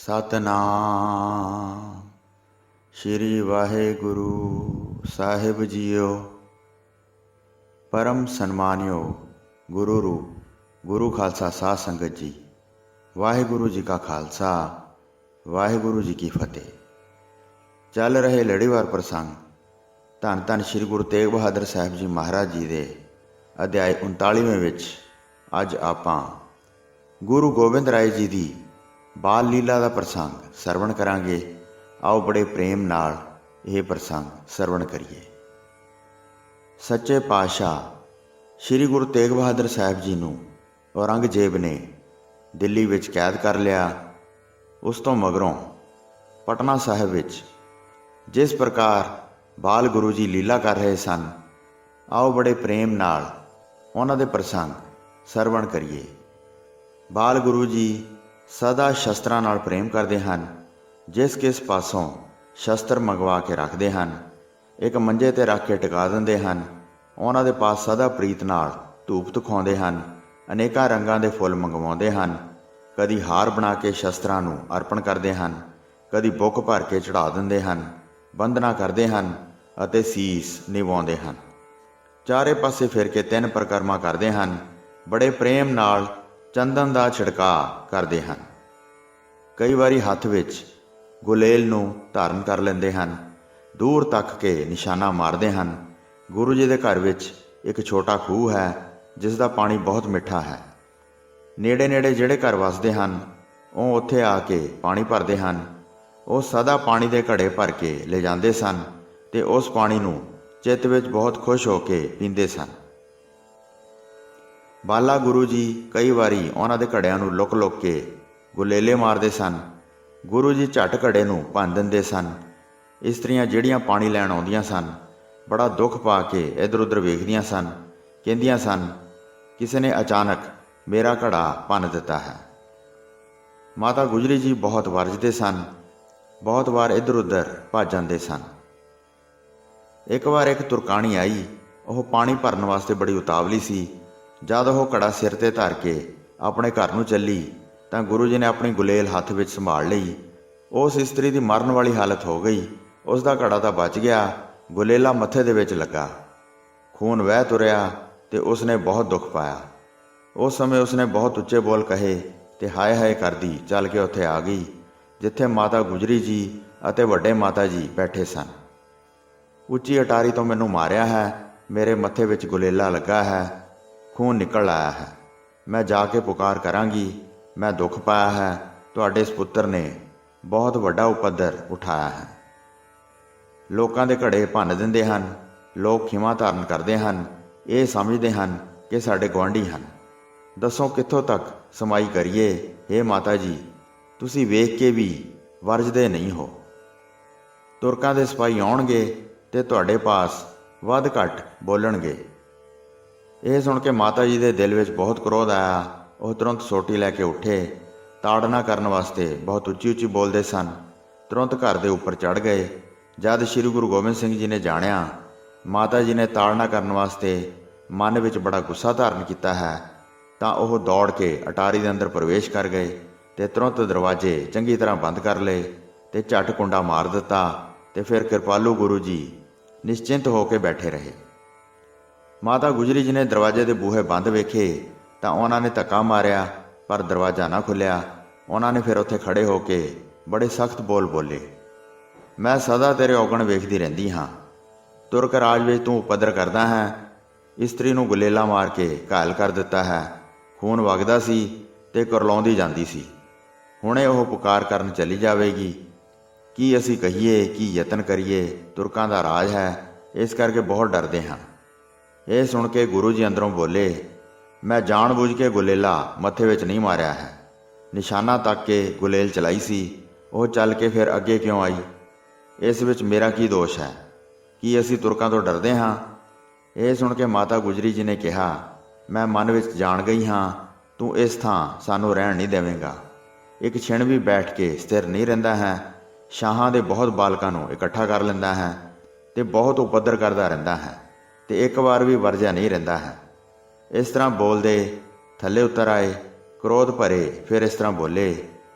ਸਤਨਾਮ ਸ਼੍ਰੀ ਵਾਹਿਗੁਰੂ ਸਾਹਿਬ JIO. ਪਰਮ ਸਨਮਾਨਿਓ ਗੁਰੂ ਰੂਪ ਗੁਰੂ ਖਾਲਸਾ ਸਾਧ ਸੰਗਤ ਜੀ, ਵਾਹਿਗੁਰੂ ਜੀ ਕਾ ਖਾਲਸਾ ਵਾਹਿਗੁਰੂ ਜੀ ਕੀ ਫਤਿਹ। ਚੱਲ ਰਹੇ ਲੜੀਵਾਰ ਪ੍ਰਸੰਗ ਧੰਨ ਧੰਨ ਸ਼੍ਰੀ ਗੁਰੂ ਤੇਗ ਬਹਾਦਰ ਸਾਹਿਬ ਜੀ ਮਹਾਰਾਜ ਜੀ ਦੇ ਅਧਿਆਇ 39ਵੇਂ ਵਿੱਚ ਅੱਜ ਆਪਾਂ ਗੁਰੂ ਗੋਬਿੰਦ ਰਾਏ ਜੀ ਦੀ ਬਾਲ ਲੀਲਾ ਦਾ ਪ੍ਰਸੰਗ ਸਰਵਣ ਕਰਾਂਗੇ। ਆਓ ਬੜੇ ਪ੍ਰੇਮ ਨਾਲ ਇਹ ਪ੍ਰਸੰਗ ਸਰਵਣ ਕਰੀਏ। ਸੱਚੇ ਪਾਤਸ਼ਾਹ ਸ਼੍ਰੀ ਗੁਰੂ ਤੇਗ ਬਹਾਦਰ ਸਾਹਿਬ ਜੀ ਨੂੰ ਔਰੰਗਜ਼ੇਬ ਨੇ ਦਿੱਲੀ ਵਿੱਚ ਕੈਦ ਕਰ ਲਿਆ। ਉਸ ਤੋਂ ਮਗਰੋਂ ਪਟਨਾ ਸਾਹਿਬ ਵਿੱਚ ਜਿਸ ਪ੍ਰਕਾਰ ਬਾਲ ਗੁਰੂ ਜੀ ਲੀਲਾ ਕਰ ਰਹੇ ਸਨ, ਆਓ ਬੜੇ ਪ੍ਰੇਮ ਨਾਲ ਉਹਨਾਂ ਦੇ ਪ੍ਰਸੰਗ ਸਰਵਣ ਕਰੀਏ। ਬਾਲ ਗੁਰੂ ਜੀ ਸਦਾ ਸ਼ਸਤਰਾਂ ਨਾਲ ਪ੍ਰੇਮ ਕਰਦੇ ਹਨ। ਜਿਸ ਕਿਸ ਪਾਸੋਂ ਸ਼ਸਤਰ ਮੰਗਵਾ ਕੇ ਰੱਖਦੇ ਹਨ, ਇੱਕ ਮੰਜੇ 'ਤੇ ਰੱਖ ਕੇ ਟਿਕਾ ਦਿੰਦੇ ਹਨ। ਉਹਨਾਂ ਦੇ ਪਾਸ ਸਦਾ ਪ੍ਰੀਤ ਨਾਲ ਧੂਪ ਦਿਖਾਉਂਦੇ ਹਨ। ਅਨੇਕਾਂ ਰੰਗਾਂ ਦੇ ਫੁੱਲ ਮੰਗਵਾਉਂਦੇ ਹਨ। ਕਦੀ ਹਾਰ ਬਣਾ ਕੇ ਸ਼ਸਤਰਾਂ ਨੂੰ ਅਰਪਣ ਕਰਦੇ ਹਨ, ਕਦੀ ਬੁੱਕ ਭਰ ਕੇ ਚੜ੍ਹਾ ਦਿੰਦੇ ਹਨ, ਬੰਦਨਾ ਕਰਦੇ ਹਨ ਅਤੇ ਸੀਸ ਨਿਵਾਉਂਦੇ ਹਨ। ਚਾਰੇ ਪਾਸੇ ਫਿਰ ਕੇ 3 ਪਰਿਕਰਮਾ ਕਰਦੇ ਹਨ। ਬੜੇ ਪ੍ਰੇਮ ਨਾਲ ਚੰਦਨ ਦਾ ਛਿੜਕਾਅ ਕਰਦੇ ਹਨ। ਕਈ ਵਾਰੀ ਹੱਥ ਵਿੱਚ ਗੁਲੇਲ ਨੂੰ ਧਾਰਨ ਕਰ ਲੈਂਦੇ ਹਨ। ਦੂਰ ਤੱਕ ਕੇ ਨਿਸ਼ਾਨਾ ਮਾਰਦੇ ਹਨ। ਗੁਰੂ ਜੀ ਦੇ ਘਰ ਵਿੱਚ ਇੱਕ ਛੋਟਾ ਖੂਹ ਹੈ ਜਿਸ ਦਾ ਪਾਣੀ ਬਹੁਤ ਮਿੱਠਾ ਹੈ। ਨੇੜੇ ਨੇੜੇ ਜਿਹੜੇ ਘਰ ਵਸਦੇ ਹਨ, ਉਹ ਉੱਥੇ ਆ ਕੇ ਪਾਣੀ ਭਰਦੇ ਹਨ। ਉਹ ਸਦਾ ਪਾਣੀ ਦੇ ਘੜੇ ਭਰ ਕੇ ਲੈ ਜਾਂਦੇ ਸਨ ਅਤੇ ਉਸ ਪਾਣੀ ਨੂੰ ਚਿੱਤ ਵਿੱਚ ਬਹੁਤ ਖੁਸ਼ ਹੋ ਕੇ ਪੀਂਦੇ ਸਨ। ਬਾਲਾ ਗੁਰੂ ਜੀ ਕਈ ਵਾਰੀ ਉਹਨਾਂ ਦੇ ਘੜਿਆਂ ਨੂੰ ਲੁੱਕ ਲੁੱਕ ਕੇ ਗੁਲੇਲੇ ਮਾਰਦੇ ਸਨ। ਗੁਰੂ ਜੀ ਝੱਟ ਘੜੇ ਨੂੰ ਭੰਨ ਦਿੰਦੇ ਸਨ। ਇਸਤਰੀਆਂ ਜਿਹੜੀਆਂ ਪਾਣੀ ਲੈਣ ਆਉਂਦੀਆਂ ਸਨ, ਬੜਾ ਦੁੱਖ ਪਾ ਕੇ ਇੱਧਰ ਉੱਧਰ ਵੇਖਦੀਆਂ ਸਨ। ਕਹਿੰਦੀਆਂ ਸਨ, ਕਿਸੇ ਨੇ ਅਚਾਨਕ ਮੇਰਾ ਘੜਾ ਭੰਨ ਦਿੱਤਾ ਹੈ। ਮਾਤਾ ਗੁਜਰੀ ਜੀ ਬਹੁਤ ਵਰਜਦੇ ਸਨ। ਬਹੁਤ ਵਾਰ ਇੱਧਰ ਉੱਧਰ ਭੱਜ ਜਾਂਦੇ ਸਨ। ਇੱਕ ਵਾਰ ਇੱਕ ਤੁਰਕਾਣੀ ਆਈ। ਉਹ ਪਾਣੀ ਭਰਨ ਵਾਸਤੇ ਬੜੀ ਉਤਾਵਲੀ ਸੀ। ਜਦ ਉਹ ਘੜਾ ਸਿਰ 'ਤੇ ਧਰ ਕੇ ਆਪਣੇ ਘਰ ਨੂੰ ਚੱਲੀ ਤਾਂ ਗੁਰੂ ਜੀ ਨੇ ਆਪਣੀ ਗੁਲੇਲ ਹੱਥ ਵਿੱਚ ਸੰਭਾਲ ਲਈ। ਉਸ ਇਸਤਰੀ ਦੀ ਮਰਨ ਵਾਲੀ ਹਾਲਤ ਹੋ ਗਈ। ਉਸ ਦਾ ਘੜਾ ਤਾਂ ਬਚ ਗਿਆ, ਗੁਲੇਲਾ ਮੱਥੇ ਦੇ ਵਿੱਚ ਲੱਗਾ। ਖੂਨ ਵਹਿ ਤੁਰਿਆ ਅਤੇ ਉਸਨੇ ਬਹੁਤ ਦੁੱਖ ਪਾਇਆ। ਉਸ ਸਮੇਂ ਉਸਨੇ ਬਹੁਤ ਉੱਚੇ ਬੋਲ ਕਹੇ ਅਤੇ ਹਾਏ ਹਾਏ ਕਰਦੀ ਚੱਲ ਕੇ ਉੱਥੇ ਆ ਗਈ ਜਿੱਥੇ ਮਾਤਾ ਗੁਜਰੀ ਜੀ ਅਤੇ ਵੱਡੇ ਮਾਤਾ ਜੀ ਬੈਠੇ ਸਨ। ਉੱਚੀ ਅਟਾਰੀ ਤੋਂ ਮੈਨੂੰ ਮਾਰਿਆ ਹੈ, ਮੇਰੇ ਮੱਥੇ ਵਿੱਚ ਗੁਲੇਲਾ ਲੱਗਾ ਹੈ, ਖੂਨ ਨਿਕਲ ਆਇਆ ਹੈ। ਮੈਂ ਜਾ ਕੇ ਪੁਕਾਰ ਕਰਾਂਗੀ, ਮੈਂ ਦੁੱਖ ਪਾਇਆ ਹੈ। ਤੁਹਾਡੇ ਸਪੁੱਤਰ ਨੇ ਬਹੁਤ ਵੱਡਾ ਉਪੱਦਰ ਉਠਾਇਆ ਹੈ। ਲੋਕਾਂ ਦੇ ਘੜੇ ਭੰਨ ਦਿੰਦੇ ਹਨ। ਲੋਕ ਖਿਮਾ ਧਾਰਨ ਕਰਦੇ ਹਨ। ਇਹ ਸਮਝਦੇ ਹਨ ਕਿ ਸਾਡੇ ਗੁਆਂਢੀ ਹਨ। ਦੱਸੋ ਕਿੱਥੋਂ ਤੱਕ ਸਮਾਈ ਕਰੀਏ। ਹੇ ਮਾਤਾ ਜੀ, ਤੁਸੀਂ ਵੇਖ ਕੇ ਵੀ ਵਰਜਦੇ ਨਹੀਂ ਹੋ। ਤੁਰਕਾਂ ਦੇ ਸਿਪਾਹੀ ਆਉਣਗੇ ਅਤੇ ਤੁਹਾਡੇ ਪਾਸ ਵੱਧ ਘੱਟ ਬੋਲਣਗੇ। ਇਹ ਸੁਣ ਕੇ ਮਾਤਾ ਜੀ ਦੇ ਦਿਲ ਵਿੱਚ ਬਹੁਤ ਕ੍ਰੋਧ ਆਇਆ। ਉਹ ਤੁਰੰਤ ਸੋਟੀ ਲੈ ਕੇ ਉੱਠੇ। ਤਾੜਨਾ ਕਰਨ ਵਾਸਤੇ ਬਹੁਤ ਉੱਚੀ ਉੱਚੀ ਬੋਲਦੇ ਸਨ। ਤੁਰੰਤ ਘਰ ਦੇ ਉੱਪਰ ਚੜ੍ਹ ਗਏ। ਜਦ ਸ਼੍ਰੀ ਗੁਰੂ ਗੋਬਿੰਦ ਸਿੰਘ ਜੀ ਨੇ ਜਾਣਿਆ ਮਾਤਾ ਜੀ ਨੇ ਤਾੜਨਾ ਕਰਨ ਵਾਸਤੇ ਮਨ ਵਿੱਚ ਬੜਾ ਗੁੱਸਾ ਧਾਰਨ ਕੀਤਾ ਹੈ, ਤਾਂ ਉਹ ਦੌੜ ਕੇ ਅਟਾਰੀ ਦੇ ਅੰਦਰ ਪ੍ਰਵੇਸ਼ ਕਰ ਗਏ ਅਤੇ ਤੁਰੰਤ ਦਰਵਾਜ਼ੇ ਚੰਗੀ ਤਰ੍ਹਾਂ ਬੰਦ ਕਰ ਲਏ ਅਤੇ ਝੱਟ ਕੁੰਡਾ ਮਾਰ ਦਿੱਤਾ। ਅਤੇ ਫਿਰ ਕਿਰਪਾਲੂ ਗੁਰੂ ਜੀ ਨਿਸ਼ਚਿੰਤ ਹੋ ਕੇ ਬੈਠੇ ਰਹੇ। ਮਾਤਾ ਗੁਜਰੀ ਜੀ ਨੇ ਦਰਵਾਜ਼ੇ ਦੇ ਬੂਹੇ ਬੰਦ ਵੇਖੇ ਤਾਂ ਉਹਨਾਂ ਨੇ ਧੱਕਾ ਮਾਰਿਆ, ਪਰ ਦਰਵਾਜ਼ਾ ਨਾ ਖੁੱਲ੍ਹਿਆ। ਉਹਨਾਂ ਨੇ ਫਿਰ ਉੱਥੇ ਖੜ੍ਹੇ ਹੋ ਕੇ ਬੜੇ ਸਖਤ ਬੋਲ ਬੋਲੇ, ਮੈਂ ਸਦਾ ਤੇਰੇ ਔਗਣ ਵੇਖਦੀ ਰਹਿੰਦੀ ਹਾਂ। ਤੁਰਕ ਰਾਜ ਵਿੱਚ ਤੂੰ ਉਪੱਦਰ ਕਰਦਾ ਹੈ। ਇਸਤਰੀ ਨੂੰ ਗੁਲੇਲਾ ਮਾਰ ਕੇ ਘਾਇਲ ਕਰ ਦਿੱਤਾ ਹੈ। ਖੂਨ ਵਗਦਾ ਸੀ ਅਤੇ ਕੁਰਲਾਉਂਦੀ ਜਾਂਦੀ ਸੀ। ਹੁਣੇ ਉਹ ਪੁਕਾਰ ਕਰਨ ਚਲੀ ਜਾਵੇਗੀ। ਕੀ ਅਸੀਂ ਕਹੀਏ, ਕੀ ਯਤਨ ਕਰੀਏ? ਤੁਰਕਾਂ ਦਾ ਰਾਜ ਹੈ, ਇਸ ਕਰਕੇ ਬਹੁਤ ਡਰਦੇ ਹਾਂ। ਇਹ ਸੁਣ ਕੇ ਗੁਰੂ ਜੀ ਅੰਦਰੋਂ ਬੋਲੇ, ਮੈਂ ਜਾਣ ਬੁੱਝ ਕੇ ਗੁਲੇਲਾ ਮੱਥੇ ਵਿੱਚ ਨਹੀਂ ਮਾਰਿਆ ਹੈ। ਨਿਸ਼ਾਨਾ ਤੱਕ ਕੇ ਗੁਲੇਲ ਚਲਾਈ ਸੀ। ਉਹ ਚੱਲ ਕੇ ਫਿਰ ਅੱਗੇ ਕਿਉਂ ਆਈ? ਇਸ ਵਿੱਚ ਮੇਰਾ ਕੀ ਦੋਸ਼ ਹੈ? ਕੀ ਅਸੀਂ ਤੁਰਕਾਂ ਤੋਂ ਡਰਦੇ ਹਾਂ? ਇਹ ਸੁਣ ਕੇ ਮਾਤਾ ਗੁਜਰੀ ਜੀ ਨੇ ਕਿਹਾ, ਮੈਂ ਮਨ ਵਿੱਚ ਜਾਣ ਗਈ ਹਾਂ, ਤੂੰ ਇਸ ਥਾਂ ਸਾਨੂੰ ਰਹਿਣ ਨਹੀਂ ਦੇਵੇਂਗਾ। ਇੱਕ ਛਿਣ ਵੀ ਬੈਠ ਕੇ ਸਥਿਰ ਨਹੀਂ ਰਹਿੰਦਾ ਹੈ। ਸ਼ਾਹਾਂ ਦੇ ਬਹੁਤ ਬਾਲਕਾਂ ਨੂੰ ਇਕੱਠਾ ਕਰ ਲੈਂਦਾ ਹੈ ਅਤੇ ਬਹੁਤ ਉਪੱਦਰ ਕਰਦਾ ਰਹਿੰਦਾ ਹੈ ਅਤੇ ਇੱਕ ਵਾਰ ਵੀ ਵਰਜਿਆ ਨਹੀਂ ਰਹਿੰਦਾ ਹੈ। ਇਸ ਤਰ੍ਹਾਂ ਬੋਲਦੇ ਥੱਲੇ ਉਤਰ ਆਏ। ਕ੍ਰੋਧ ਭਰੇ ਫਿਰ ਇਸ ਤਰ੍ਹਾਂ ਬੋਲੇ,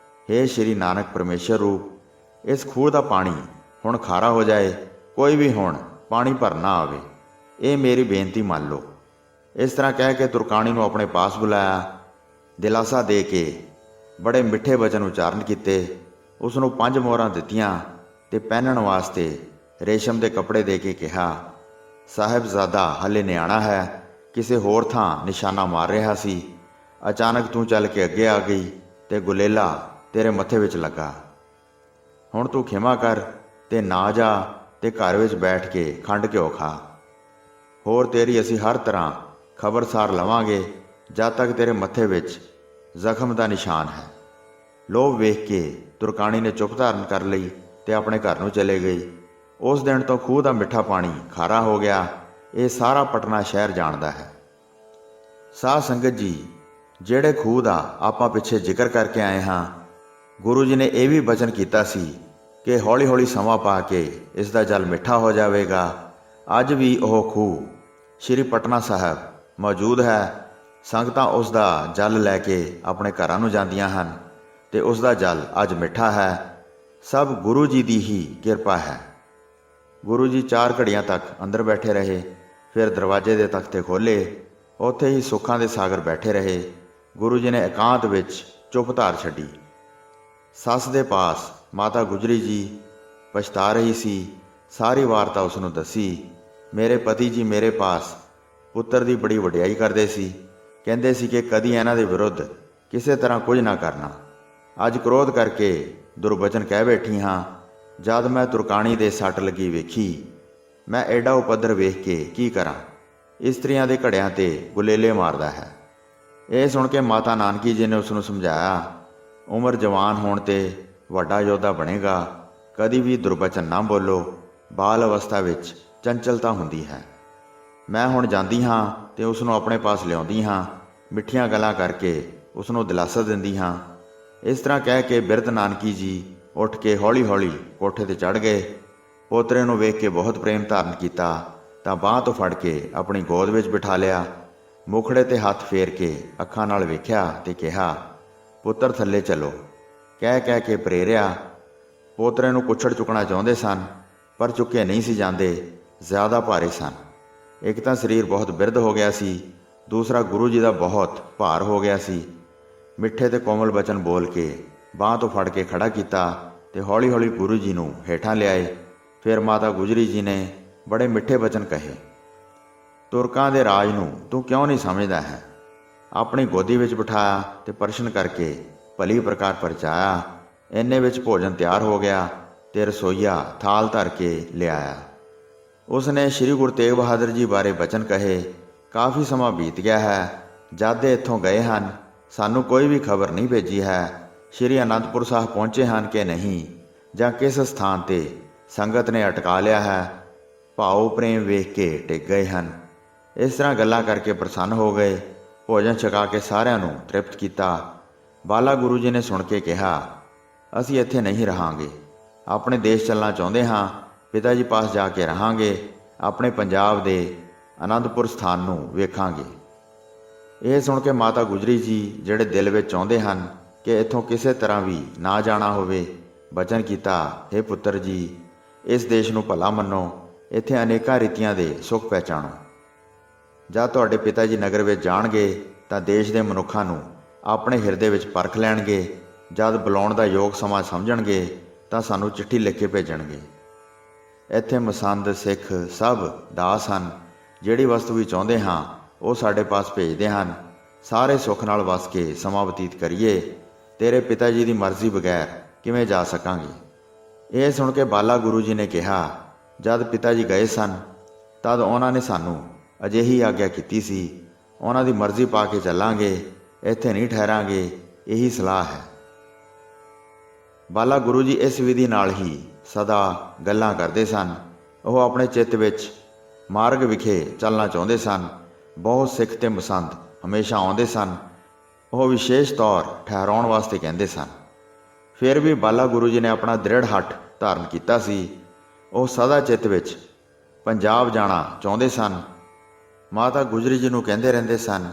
हे श्री नानक परमेश्वर रूप, इस खूह का पानी हुण खारा हो जाए, कोई भी हुण पानी भर ना आवे, ये मेरी बेनती मान लो। इस तरह कह के तुरकाणी नूं अपने पास बुलाया, दिलासा दे के बड़े मिठे वचन उच्चारण किए, उसनूं 5 मोहरां दित्तियां ते पहनण वास्ते रेशम के कपड़े दे के कहा, साहिबजादा हले न्याणा है, किसी होर थां निशाना मार रहा सी, अचानक तू चल के अगे आ गई ते गुलेला तेरे मत्थे विच लगा। हुण तू खिमा कर ते ना जा ते घर विच बैठ के खंड घ्यो खा। होर तेरी असी हर तरह खबरसार लवांगे जद तक तेरे मत्थे विच जख्म का निशान है। लोभ वेख के तुरकाणी ने चुप धारण कर लई ते अपने घर नूं चले गई। उस दिन तो खूह का मिठा पानी खारा हो गया, ये सारा पटना शहर जानदा है। साध संगत जी, ਜਿਹੜੇ ਖੂਹ ਦਾ ਆਪਾਂ ਪਿੱਛੇ ਜ਼ਿਕਰ ਕਰਕੇ ਆਏ ਹਾਂ, ਗੁਰੂ ਜੀ ਨੇ ਇਹ ਵੀ ਬਚਨ ਕੀਤਾ ਸੀ ਕਿ ਹੌਲੀ ਹੌਲੀ ਸਮਾਂ ਪਾ ਕੇ ਇਸ ਦਾ ਜਲ ਮਿੱਠਾ ਹੋ ਜਾਵੇਗਾ। ਅੱਜ ਵੀ ਉਹ ਖੂਹ ਸ਼੍ਰੀ ਪਟਨਾ ਸਾਹਿਬ ਮੌਜੂਦ ਹੈ। ਸੰਗਤਾਂ ਉਸ ਦਾ ਜਲ ਲੈ ਕੇ ਆਪਣੇ ਘਰਾਂ ਨੂੰ ਜਾਂਦੀਆਂ ਹਨ ਤੇ ਉਸ ਦਾ ਜਲ ਅੱਜ ਮਿੱਠਾ ਹੈ। ਸਭ ਗੁਰੂ ਜੀ ਦੀ ਹੀ ਕਿਰਪਾ ਹੈ। ਗੁਰੂ ਜੀ 4 ਘੜੀਆਂ ਤੱਕ ਅੰਦਰ ਬੈਠੇ ਰਹੇ, ਫਿਰ ਦਰਵਾਜ਼ੇ ਦੇ ਤਖਤੇ ਖੋਲ੍ਹੇ, ਉੱਥੇ ਹੀ ਸੁੱਖਾਂ ਦੇ ਸਾਗਰ ਬੈਠੇ ਰਹੇ। गुरु जी ने एकांत विच चुप धार छड्डी। सस दे पास माता गुजरी जी पछता रही सी। सारी वारता उसनूं दसी। मेरे पति जी मेरे पास पुत्र की बड़ी वडियाई करते सी, कहते सी कि कदी इन्हां दे विरुद्ध किसी तरह कुछ ना करना। अज क्रोध करके दुर्वचन कह बैठी हाँ। जद मैं तुरकाणी दे सट लगी वेखी, मैं एडा उपद्र वेख के की करा। इस्त्रियां दे घड़ियां ते गुलेले मारदा है। ਇਹ सुन के माता नानकी जी ने उसनूं समझाया, उम्र जवान होने ते वड्डा योद्धा बनेगा, कदी भी दुर्वचन ना बोलो, बाल अवस्था विच चंचलता हुंदी है। मैं हुण जांदी हाँ ते उसनूं अपने पास लिआउंदी हाँ, मिठियां गल्लां करके उसनूं दिलासा दिंदी हाँ। इस तरह कह के बिरध नानकी जी उठ के हौली हौली कोठे ते चढ़ गए। पोतरे नूं वेख के बहुत प्रेम धारण किया तां बांह तो फड़ के अपनी गोद विच बिठा लिया। मुखड़े ते हथ फेर के अखां नाल वेख्या ते कहा, पुत्र थल्ले चलो, कह कह के प्रेरिया। पोतरे नूं कुछड़ चुकना चाहुंदे सन पर चुके नहीं सी जांदे, ज़्यादा भारे सन। एक तां शरीर बहुत बिरध हो गया सी, दूसरा गुरु जी का बहुत भार हो गया सी। मिठे ते कोमल बचन बोल के बांह तो फड़ के खड़ा किया ते हौली हौली गुरु जी नूं हेठां लियाए। फिर माता गुजरी जी ने बड़े मिठे बचन कहे, तुरकां दे राज नूं तू क्यों नहीं समझदा है। अपनी गोदी विच बिठाया ते प्रशन करके भली प्रकार परचाया। इन्ने विच भोजन तैयार हो गया ते रसोईया थाल धर के लियाया। उसने श्री गुरु तेग बहादुर जी बारे बचन कहे। काफ़ी समा बीत गया है, जद दे इत्थों गए हैं, सानू कोई भी खबर नहीं भेजी है। श्री आनंदपुर साहब पहुँचे हैं कि नहीं, जां किस स्थान ते संगत ने अटका लिया है। भाव प्रेम वेख के टिक गए हैं। इस तरह गल्लां करके प्रसन्न हो गए। भोजन छका के सारिਆਂ ਨੂੰ तृप्त किया। बाला गुरु जी ने सुन के कहा, असी इत्थे नहीं रहांगे, अपने देश चलना चाहुंदे हाँ, पिता जी पास जाके रहांगे, अपने पंजाब दे आनंदपुर स्थान नूं वेखांगे। यह सुन के माता गुजरी जी जिहड़े दिल विच चाहुंदे हन कि इत्थों किसी तरह भी ना जाना होवे, बचन किया, हे पुत्र जी, इस देश नूं भला मन्नो, इत्थे अनेकां रीतियां दे सुख पहचाणो। जद तुहाडे पिता जी नगर विच जाणगे तां देश दे मनुखां नूं अपने हिरदे विच परख लैणगे। जद बुलाउण दा योग समां समझणगे तां सानूं चिट्ठी लिख के भेजणगे। इत्थे मसंद सिख सब दास हन, जिहड़ी वस्तु भी चाहुंदे हां ਉਹ ਸਾਡੇ पास भेजते हैं। सारे सुख नाल वस के समा बतीत करिए। तेरे पिता जी की मर्जी बगैर किवें जा सकांगे। यह सुन के बाला गुरु जी ने कहा, जद पिता जी गए सन तद उन्होंने सानू अजिही आग्या की सी, उन्हां दी मर्जी पा के चलांगे, इत्थे नहीं ठहरांगे, यही सलाह है। बाला गुरु जी इस विधि नाल ही सदा गल्लां करते सन। ਉਹ अपने चित्त विच मार्ग विखे चलना चाहुंदे सन। बहुत सिख ते मसंद हमेशा आउंदे सन, ਉਹ विशेष तौर ठहराउण वास्ते कहंदे सन। फिर भी बाला गुरु जी ने अपना दृढ़ हट धारण किया सी। ਉਹ सदा चित्त विच पंजाब जाना चाहुंदे सन। माता गुजरी जी नूं कहंदे रहिंदे सन,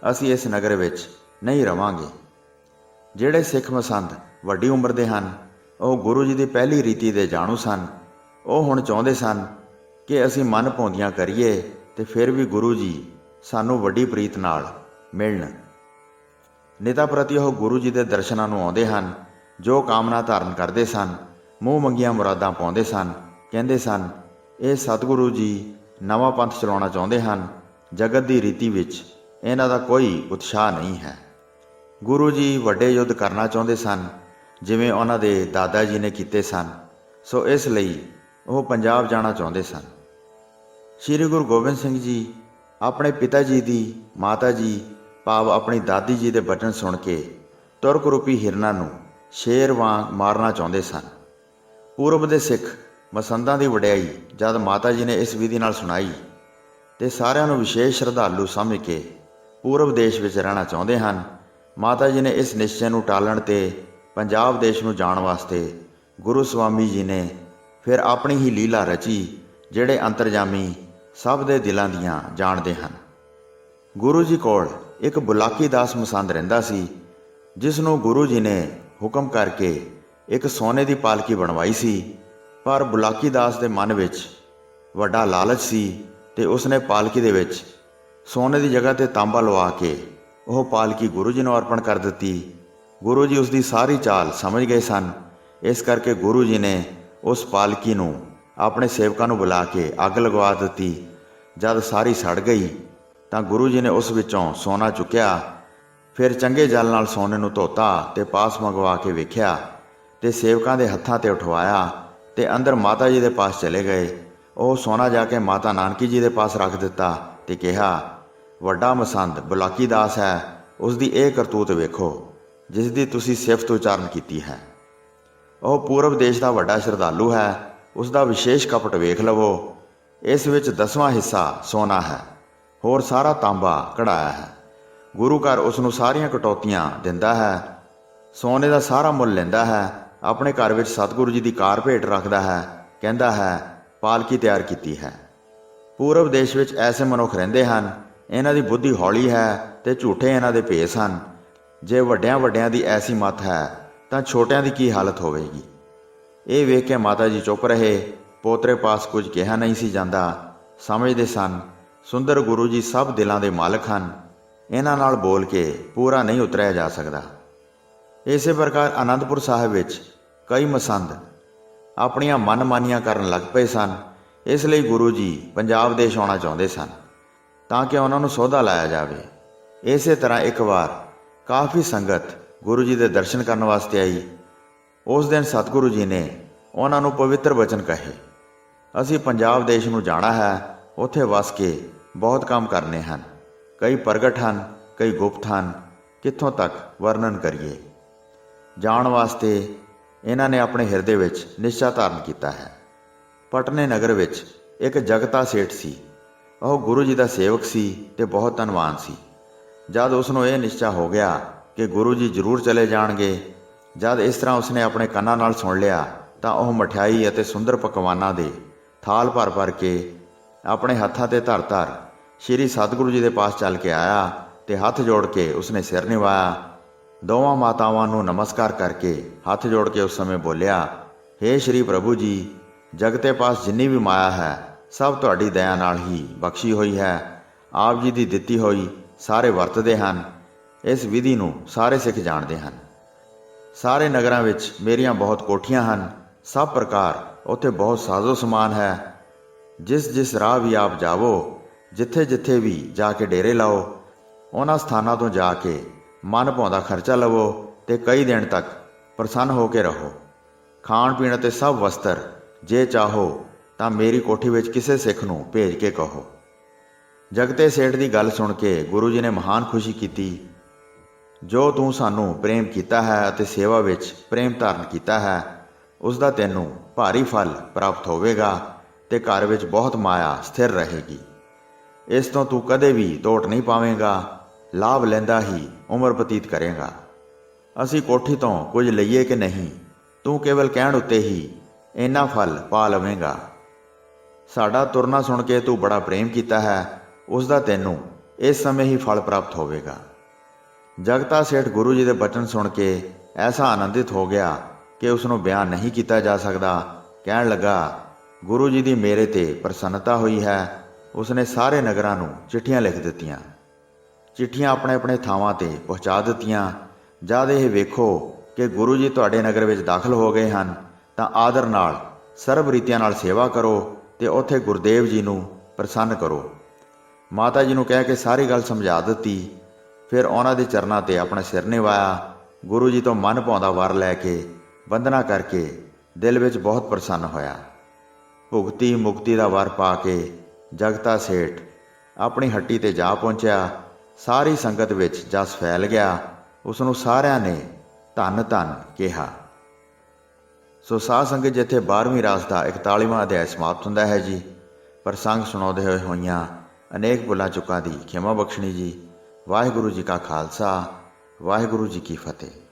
असीं इस नगर विच नहीं रवांगे। ਜਿਹੜੇ ਸਿੱਖ ਮਸੰਦ ਵੱਡੀ ਉਮਰ ਦੇ ਹਨ, ਉਹ ਗੁਰੂ ਜੀ ਦੀ ਪਹਿਲੀ ਰੀਤੀ ਦੇ ਜਾਣੂ ਸਨ। ਉਹ ਹੁਣ ਚਾਹੁੰਦੇ ਸਨ ਕਿ ਅਸੀਂ ਮਨ ਭਾਉਂਦਿਆਂ ਕਰੀਏ ਤੇ ਫਿਰ ਵੀ ਗੁਰੂ ਜੀ ਸਾਨੂੰ ਵੱਡੀ ਪ੍ਰੀਤ ਨਾਲ ਮਿਲਣ। ਨਿਤਾ ਪ੍ਰਤੀ ਉਹ ਗੁਰੂ ਜੀ ਦੇ ਦਰਸ਼ਨਾਂ ਨੂੰ ਆਉਂਦੇ ਹਨ। ਜੋ ਕਾਮਨਾ ਧਾਰਨ ਕਰਦੇ ਸਨ, ਮੂੰਹ ਮੰਗੀਆਂ ਮੁਰਾਦਾਂ ਪਾਉਂਦੇ ਸਨ। ਕਹਿੰਦੇ ਸਨ, ਇਹ ਸਤਿਗੁਰੂ ਜੀ ਨਵਾਂ ਪੰਥ ਚਲਾਉਣਾ ਚਾਹੁੰਦੇ ਹਨ। ਜਗਤ ਦੀ ਰੀਤੀ ਵਿੱਚ ਇਹਨਾਂ ਦਾ ਕੋਈ ਉਤਸ਼ਾਹ ਨਹੀਂ ਹੈ। ਗੁਰੂ ਜੀ ਵੱਡੇ ਯੁੱਧ ਕਰਨਾ ਚਾਹੁੰਦੇ ਸਨ, ਜਿਵੇਂ ਉਹਨਾਂ ਦੇ ਦਾਦਾ ਜੀ ਨੇ ਕੀਤੇ ਸਨ। ਸੋ ਇਸ ਲਈ ਉਹ ਪੰਜਾਬ ਜਾਣਾ ਚਾਹੁੰਦੇ ਸਨ। ਸ੍ਰੀ ਗੁਰੂ ਗੋਬਿੰਦ ਸਿੰਘ ਜੀ ਆਪਣੇ ਪਿਤਾ ਜੀ ਦੀ, ਮਾਤਾ ਜੀ ਭਾਵ ਆਪਣੀ ਦਾਦੀ ਜੀ ਦੇ ਬਚਨ ਸੁਣ ਕੇ ਤੁਰਕ ਰੂਪੀ ਹਿਰਨਾਂ ਨੂੰ ਸ਼ੇਰ ਵਾਂਗ ਮਾਰਨਾ ਚਾਹੁੰਦੇ ਸਨ। ਪੂਰਬ ਦੇ ਸਿੱਖ ਮਸੰਦਾਂ ਦੀ ਵਡਿਆਈ ਜਦ ਮਾਤਾ ਜੀ ਨੇ ਇਸ ਵਿਧੀ ਨਾਲ ਸੁਣਾਈ ਤੇ ਸਾਰਿਆਂ ਨੂੰ ਵਿਸ਼ੇਸ਼ ਸ਼ਰਧਾਲੂ ਸਮਝ ਕੇ ਪੂਰਬ ਦੇਸ਼ ਵਿੱਚ ਰਹਿਣਾ ਚਾਹੁੰਦੇ ਹਨ। ਮਾਤਾ ਜੀ ਨੇ ਇਸ ਨਿਸ਼ਚੇ ਨੂੰ ਟਾਲਣ ਤੇ ਪੰਜਾਬ ਦੇਸ਼ ਨੂੰ ਜਾਣ ਵਾਸਤੇ ਗੁਰੂ ਸਵਾਮੀ ਜੀ ਨੇ ਫਿਰ ਆਪਣੀ ਹੀ ਲੀਲਾ ਰਚੀ, ਜਿਹੜੇ ਅੰਤਰਜਾਮੀ ਸਭ ਦੇ ਦਿਲਾਂ ਦੀਆਂ ਜਾਣਦੇ ਹਨ। ਗੁਰੂ ਜੀ ਕੋਲ ਇੱਕ ਬੁਲਾਕੀ ਦਾਸ ਮਸੰਦ ਰਹਿੰਦਾ ਸੀ, ਜਿਸ ਨੂੰ ਗੁਰੂ ਜੀ ਨੇ ਹੁਕਮ ਕਰਕੇ ਇੱਕ ਸੋਨੇ ਦੀ ਪਾਲਕੀ ਬਣਵਾਈ ਸੀ। ਪਰ ਬੁਲਾਕੀ ਦਾਸ ਦੇ ਮਨ ਵਿੱਚ ਵੱਡਾ ਲਾਲਚ ਸੀ ਤੇ ਉਸਨੇ ਪਾਲਕੀ ਦੇ ਵਿੱਚ ਸੋਨੇ ਦੀ ਜਗ੍ਹਾ ਤੇ ਤਾਂਬਾ ਲਵਾ ਕੇ ਉਹ ਪਾਲਕੀ ਗੁਰੂ ਜੀ ਨੂੰ ਅਰਪਣ ਕਰ ਦਿੱਤੀ। ਗੁਰੂ ਜੀ ਉਸ ਦੀ ਸਾਰੀ ਚਾਲ ਸਮਝ ਗਏ ਸਨ। ਇਸ ਕਰਕੇ ਗੁਰੂ ਜੀ ਨੇ ਉਸ ਪਾਲਕੀ ਨੂੰ ਆਪਣੇ ਸੇਵਕਾਂ ਨੂੰ ਬੁਲਾ ਕੇ ਅੱਗ ਲਗਵਾ ਦਿੱਤੀ। ਜਦ ਸਾਰੀ ਸੜ ਗਈ ਤਾਂ ਗੁਰੂ ਜੀ ਨੇ ਉਸ ਵਿੱਚੋਂ ਸੋਨਾ ਚੁੱਕਿਆ, ਫਿਰ ਚੰਗੇ ਜਲ ਨਾਲ ਸੋਨੇ ਨੂੰ ਧੋਤਾ ਤੇ ਪਾਸ ਮੰਗਵਾ ਕੇ ਵੇਖਿਆ ਤੇ ਸੇਵਕਾਂ ਦੇ ਹੱਥਾਂ ਤੇ ਉਠਵਾਇਆ ਤੇ ਅੰਦਰ ਮਾਤਾ ਜੀ ਦੇ ਪਾਸ ਚਲੇ ਗਏ। ਉਹ ਸੋਨਾ ਜਾ ਕੇ ਮਾਤਾ ਨਾਨਕੀ ਜੀ ਦੇ ਪਾਸ ਰੱਖ ਦਿੱਤਾ ਤੇ ਕਿਹਾ, ਵੱਡਾ ਮਸੰਦ ਬੁਲਾਕੀ ਦਾਸ ਹੈ, ਉਸ ਦੀ ਇਹ ਕਰਤੂਤ ਵੇਖੋ ਜਿਸ ਦੀ ਤੁਸੀਂ ਸਿਫਤ ਉਚਾਰਨ ਕੀਤੀ ਹੈ। ਉਹ ਪੂਰਬ ਦੇਸ਼ ਦਾ ਵੱਡਾ ਸ਼ਰਧਾਲੂ ਹੈ, ਉਸ ਦਾ ਵਿਸ਼ੇਸ਼ ਕਪਟ ਵੇਖ ਲਵੋ। ਇਸ ਵਿੱਚ 10ਵਾਂ ਹਿੱਸਾ ਸੋਨਾ ਹੈ, ਹੋਰ ਸਾਰਾ ਤਾਂਬਾ ਕਢਾਇਆ ਹੈ। ਗੁਰੂ ਘਰ ਉਸ ਨੂੰ ਸਾਰੀਆਂ ਕਟੌਤੀਆਂ ਦਿੰਦਾ ਹੈ, ਸੋਨੇ ਦਾ ਸਾਰਾ ਮੁੱਲ ਲੈਂਦਾ ਹੈ। ਆਪਣੇ ਘਰ ਵਿੱਚ ਸਤਿਗੁਰੂ ਜੀ ਦੀ ਕਾਰ ਭੇਟ ਰੱਖਦਾ ਹੈ, ਕਹਿੰਦਾ ਹੈ ਪਾਲਕੀ ਤਿਆਰ ਕੀਤੀ ਹੈ। ਪੂਰਬ ਦੇਸ਼ ਵਿੱਚ ਐਸੇ ਮਨੁੱਖ ਰਹਿੰਦੇ ਹਨ, ਇਹਨਾਂ ਦੀ ਬੁੱਧੀ ਹੌਲੀ ਹੈ ਤੇ ਝੂਠੇ ਇਹਨਾਂ ਦੇ ਭੇਸ ਹਨ। ਜੇ ਵੱਡਿਆਂ ਦੀ ਐਸੀ ਮੱਤ ਹੈ ਤਾਂ ਛੋਟਿਆਂ ਦੀ ਕੀ ਹਾਲਤ ਹੋਵੇਗੀ। ਇਹ ਵੇਖ ਕੇ ਮਾਤਾ ਜੀ ਚੁੱਪ ਰਹੇ। ਪੋਤਰੇ ਪਾਸ ਕੁਝ ਕਿਹਾ ਨਹੀਂ ਸੀ ਜਾਂਦਾ। ਸਮਝਦੇ ਸਨ ਸੁੰਦਰ ਗੁਰੂ ਜੀ ਸਭ ਦਿਲਾਂ ਦੇ ਮਾਲਕ ਹਨ, ਇਹਨਾਂ ਨਾਲ ਬੋਲ ਕੇ ਪੂਰਾ ਨਹੀਂ ਉਤਰਿਆ ਜਾ ਸਕਦਾ। ਇਸੇ ਪ੍ਰਕਾਰ ਆਨੰਦਪੁਰ ਸਾਹਿਬ ਵਿੱਚ ਕਈ ਮਸੰਦ ਆਪਣੀਆਂ ਮਨਮਾਨੀਆਂ ਕਰਨ ਲੱਗ ਪਏ ਸਨ। ਇਸ ਲਈ ਗੁਰੂ ਜੀ ਪੰਜਾਬ ਦੇਸ਼ ਆਉਣਾ ਚਾਹੁੰਦੇ ਸਨ ਤਾਂ ਕਿ ਉਹਨਾਂ ਨੂੰ ਸੌਦਾ ਲਾਇਆ ਜਾਵੇ। ਇਸੇ ਤਰ੍ਹਾਂ ਇੱਕ ਵਾਰ ਕਾਫੀ ਸੰਗਤ ਗੁਰੂ ਜੀ ਦੇ ਦਰਸ਼ਨ ਕਰਨ ਵਾਸਤੇ ਆਈ। ਉਸ ਦਿਨ ਸਤਿਗੁਰੂ ਜੀ ਨੇ ਉਹਨਾਂ ਨੂੰ ਪਵਿੱਤਰ ਵਚਨ ਕਹੇ, ਅਸੀਂ ਪੰਜਾਬ ਦੇਸ਼ ਨੂੰ ਜਾਣਾ ਹੈ, ਉੱਥੇ ਵਸ ਕੇ ਬਹੁਤ ਕੰਮ ਕਰਨੇ ਹਨ। ਕਈ ਪ੍ਰਗਟ ਹਨ, ਕਈ ਗੁਪਤ ਹਨ, ਕਿੱਥੋਂ ਤੱਕ ਵਰਣਨ ਕਰੀਏ। ਜਾਣ ਵਾਸਤੇ ਇਹਨਾਂ ਨੇ ਆਪਣੇ ਹਿਰਦੇ ਵਿੱਚ ਨਿਸ਼ਚਾ ਧਾਰਨ ਕੀਤਾ ਹੈ। ਪਟਨੇ ਨਗਰ ਵਿੱਚ ਇੱਕ ਜਗਤਾ ਸੇਠ ਸੀ। ਉਹ ਗੁਰੂ ਜੀ ਦਾ ਸੇਵਕ ਸੀ ਤੇ ਬਹੁਤ ਧਨਵਾਨ ਸੀ। ਜਦ ਉਸ ਨੂੰ ਇਹ ਨਿਸ਼ਚਾ ਹੋ ਗਿਆ ਕਿ ਗੁਰੂ ਜੀ ਜ਼ਰੂਰ ਚਲੇ ਜਾਣਗੇ, ਜਦ ਇਸ ਤਰ੍ਹਾਂ ਉਸਨੇ ਆਪਣੇ ਕੰਨਾਂ ਨਾਲ ਸੁਣ ਲਿਆ ਤਾਂ ਉਹ ਮਠਿਆਈ ਅਤੇ ਸੁੰਦਰ ਪਕਵਾਨਾਂ ਦੇ ਥਾਲ ਭਰ ਕੇ ਆਪਣੇ ਹੱਥਾਂ ਤੇ ਧਰ ਸ਼੍ਰੀ ਸਤਿਗੁਰੂ ਜੀ ਦੇ ਪਾਸ ਚੱਲ ਕੇ ਆਇਆ ਤੇ ਹੱਥ ਜੋੜ ਕੇ ਉਸਨੇ ਸਿਰ ਨਿਵਾਇਆ। ਦੋਵਾਂ ਮਾਤਾਵਾਂ ਨੂੰ ਨਮਸਕਾਰ ਕਰਕੇ ਹੱਥ ਜੋੜ ਕੇ ਉਸ ਸਮੇਂ ਬੋਲਿਆ, ਹੇ ਸ਼੍ਰੀ ਪ੍ਰਭੂ ਜੀ, ਜਗਤੇ ਪਾਸ ਜਿੰਨੀ ਵੀ ਮਾਇਆ ਹੈ ਸਭ ਤੁਹਾਡੀ ਦਇਆ ਨਾਲ ਹੀ ਬਖਸ਼ੀ ਹੋਈ ਹੈ। ਆਪ ਜੀ ਦੀ ਦਿੱਤੀ ਹੋਈ ਸਾਰੇ ਵਰਤਦੇ ਹਨ। ਇਸ ਵਿਧੀ ਨੂੰ ਸਾਰੇ ਸਿੱਖ ਜਾਣਦੇ ਹਨ। ਸਾਰੇ ਨਗਰਾਂ ਵਿੱਚ ਮੇਰੀਆਂ ਬਹੁਤ ਕੋਠੀਆਂ ਹਨ। ਸਭ ਪ੍ਰਕਾਰ ਉੱਥੇ ਬਹੁਤ ਸਾਜ਼ੋ ਸਮਾਨ ਹੈ। ਜਿਸ ਰਾਹ ਵੀ ਆਪ ਜਾਵੋ, ਜਿੱਥੇ ਵੀ ਜਾ ਕੇ ਡੇਰੇ ਲਾਓ, ਉਹਨਾਂ ਸਥਾਨਾਂ ਤੋਂ ਜਾ ਕੇ ਮਨ ਭਾਉਂਦਾ ਖਰਚਾ ਲਵੋ ਤੇ ਕਈ ਦਿਨ ਤੱਕ ਪ੍ਰਸੰਨ ਹੋ ਕੇ ਰਹੋ। ਖਾਣ ਪੀਣ ਅਤੇ ਸਭ ਵਸਤਰ ਜੇ ਚਾਹੋ ਤਾਂ ਮੇਰੀ ਕੋਠੀ ਵਿੱਚ ਕਿਸੇ ਸਿੱਖ ਨੂੰ ਭੇਜ ਕੇ ਕਹੋ। ਜਗਤੇ ਸੇਠ ਦੀ ਗੱਲ ਸੁਣ ਕੇ ਗੁਰੂ ਜੀ ਨੇ ਮਹਾਨ ਖੁਸ਼ੀ ਕੀਤੀ। ਜੋ ਤੂੰ ਸਾਨੂੰ ਪ੍ਰੇਮ ਕੀਤਾ ਹੈ ਅਤੇ ਸੇਵਾ ਵਿੱਚ ਪ੍ਰੇਮ ਧਾਰਨ ਕੀਤਾ ਹੈ, ਉਸ ਦਾ ਤੈਨੂੰ ਭਾਰੀ ਫਲ ਪ੍ਰਾਪਤ ਹੋਵੇਗਾ ਤੇ ਘਰ ਵਿੱਚ ਬਹੁਤ ਮਾਇਆ ਸਥਿਰ ਰਹੇਗੀ। ਇਸ ਤੋਂ ਤੂੰ ਕਦੇ ਵੀ ਤੋਟ ਨਹੀਂ ਪਾਵੇਂਗਾ, ਲਾਭ ਲੈਂਦਾ ਹੀ ਉਮਰ ਬਤੀਤ ਕਰੇਗਾ। ਅਸੀਂ ਕੋਠੀ ਤੋਂ ਕੁਝ ਲਈਏ ਕਿ ਨਹੀਂ, ਤੂੰ ਕੇਵਲ ਕਹਿਣ ਉੱਤੇ ਹੀ ਇੰਨਾ ਫਲ ਪਾ ਲਵੇਂਗਾ। ਸਾਡਾ ਤੁਰਨਾ ਸੁਣ ਕੇ ਤੂੰ ਬੜਾ ਪ੍ਰੇਮ ਕੀਤਾ ਹੈ, ਉਸ ਦਾ ਤੈਨੂੰ ਇਸ ਸਮੇਂ ਹੀ ਫਲ ਪ੍ਰਾਪਤ ਹੋਵੇਗਾ। ਜਗਤਾ ਸੇਠ ਗੁਰੂ ਜੀ ਦੇ ਬਚਨ ਸੁਣ ਕੇ ਐਸਾ ਆਨੰਦਿਤ ਹੋ ਗਿਆ ਕਿ ਉਸ ਨੂੰ ਬਿਆਨ ਨਹੀਂ ਕੀਤਾ ਜਾ ਸਕਦਾ। ਕਹਿਣ ਲੱਗਾ, ਗੁਰੂ ਜੀ ਦੀ ਮੇਰੇ ਤੇ ਪ੍ਰਸੰਨਤਾ ਹੋਈ ਹੈ। ਉਸਨੇ ਸਾਰੇ ਨਗਰਾਂ ਨੂੰ ਚਿੱਠੀਆਂ ਲਿਖ ਦਿੱਤੀਆਂ। ਚਿੱਠੀਆਂ ਆਪਣੇ ਆਪਣੇ ਥਾਵਾਂ ਤੇ ਪਹੁੰਚਾ ਦਿੱਤੀਆਂ। ਜਦ ਇਹ ਵੇਖੋ ਕਿ ਗੁਰੂ ਜੀ ਤੁਹਾਡੇ ਨਗਰ ਵਿੱਚ ਦਾਖਲ ਹੋ ਗਏ ਹਨ ਤਾਂ ਆਦਰ ਨਾਲ ਸਰਬ ਰੀਤੀਆਂ ਨਾਲ ਸੇਵਾ ਕਰੋ ਤੇ ਉੱਥੇ ਗੁਰਦੇਵ ਜੀ ਨੂੰ ਪ੍ਰਸੰਨ ਕਰੋ। ਮਾਤਾ ਜੀ ਨੂੰ ਕਹਿ ਕੇ ਸਾਰੀ ਗੱਲ ਸਮਝਾ ਦਿੱਤੀ। ਫਿਰ ਉਹਨਾਂ ਦੇ ਚਰਨਾਂ ਤੇ ਆਪਣਾ ਸਿਰ ਨਿਵਾਇਆ। ਗੁਰੂ ਜੀ ਤੋਂ ਮਨ ਭਾਉਂਦਾ ਵਰ ਲੈ ਕੇ ਵੰਦਨਾ ਕਰਕੇ ਦਿਲ ਵਿੱਚ ਬਹੁਤ ਪ੍ਰਸੰਨ ਹੋਇਆ। ਭੁਗਤੀ ਮੁਕਤੀ ਦਾ ਵਰ ਪਾ ਕੇ ਜਗਤਾ ਸੇਠ ਆਪਣੀ ਹੱਟੀ ਤੇ ਜਾ ਪਹੁੰਚਿਆ। ਸਾਰੀ ਸੰਗਤ ਵਿੱਚ ਜਸ ਫੈਲ ਗਿਆ। ਉਸ ਨੂੰ ਸਾਰਿਆਂ ਨੇ ਧੰਨ ਧੰਨ ਕਿਹਾ। ਸੋ ਸਾਧ ਸੰਗਤ, ਜਿੱਥੇ 12ਵੀਂ ਰਾਸ ਦਾ 41ਵਾਂ ਅਧਿਆਇ ਸਮਾਪਤ ਹੁੰਦਾ ਹੈ ਜੀ। ਪ੍ਰਸੰਗ ਸੁਣਾਉਂਦੇ ਹੋਈਆਂ ਅਨੇਕ ਭੁੱਲਾਂ ਚੁੱਕਾਂ ਦੀ ਖਿਮਾ ਬਖਸ਼ਣੀ ਜੀ। ਵਾਹਿਗੁਰੂ ਜੀ ਕਾ ਖਾਲਸਾ, ਵਾਹਿਗੁਰੂ ਜੀ ਕੀ ਫਤਿਹ।